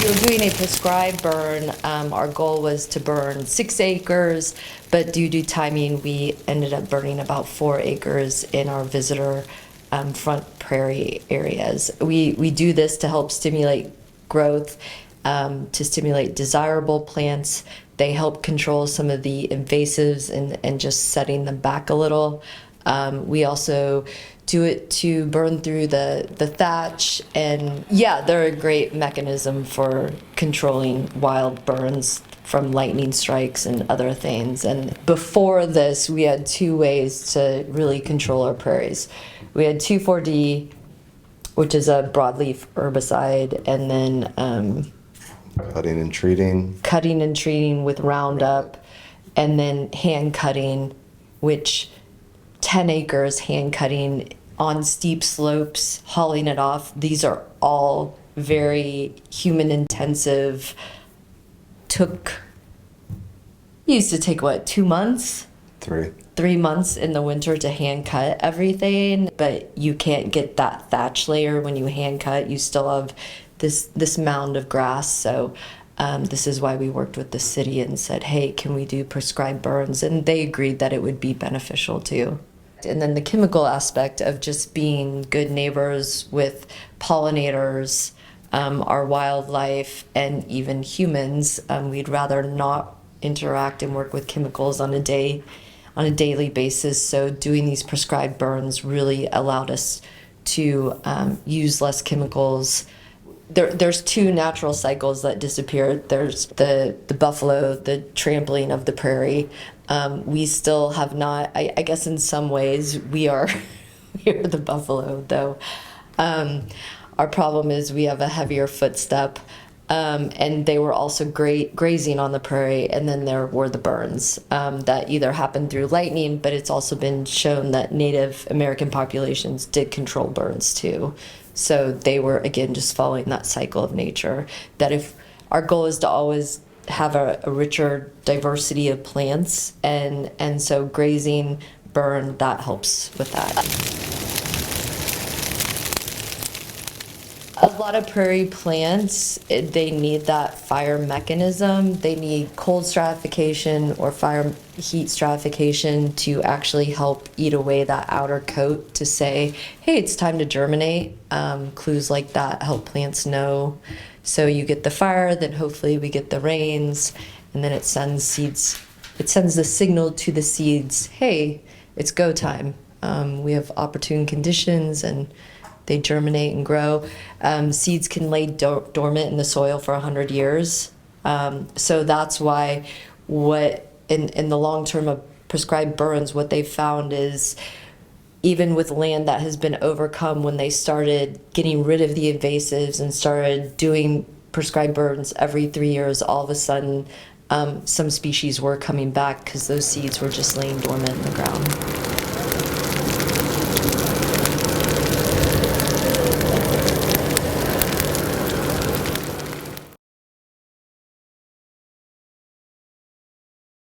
were doing a prescribed burn, our goal was to burn 6 acres, but due to timing, we ended up burning about 4 acres in our visitor front prairie areas. We do this to help stimulate growth, to stimulate desirable plants. They help control some of the invasives and just setting them back a little. We also do it to burn through the thatch, and yeah, they're a great mechanism for controlling wild burns from lightning strikes and other things. And before this, we had 2 ways to really control our prairies. We had 2,4-D, which is a broadleaf herbicide, and then cutting and treating with Roundup, and then hand cutting, which 10 acres hand cutting on steep slopes, hauling it off. These are all very human intensive. Used to take what, 2 months? 3 months in the winter to hand cut everything, but you can't get that thatch layer when you hand cut. You still have this mound of grass. So this is why we worked with the city and said, hey, can we do prescribed burns? And they agreed that it would be beneficial too. And then the chemical aspect of just being good neighbors with pollinators, our wildlife, and even humans. We'd rather not interact and work with chemicals on a daily basis. So doing these prescribed burns really allowed us to use less chemicals. There's 2 natural cycles that disappeared. There's the buffalo, the trampling of the prairie. We still have not, I guess in some ways we are the buffalo, though. Our problem is we have a heavier footstep, and they were also grazing on the prairie. And then there were the burns that either happened through lightning, but it's also been shown that Native American populations did control burns too. So they were, again, just following that cycle of nature, that if our goal is to always have a richer diversity of plants, and so grazing, burn, that helps with that. A lot of prairie plants, they need that fire mechanism. They need cold stratification or fire heat stratification to actually help eat away that outer coat to say, hey, it's time to germinate. Clues like that help plants know. So you get the fire, then hopefully we get the rains, and then it sends seeds. It sends the signal to the seeds, hey, it's go time. We have opportune conditions, and they germinate and grow. Seeds can lay dormant in the soil for 100 years. So that's why in the long term of prescribed burns, what they found is even with land that has been overcome, when they started getting rid of the invasives and started doing prescribed burns every 3 years, all of a sudden some species were coming back because those seeds were just laying dormant in the ground.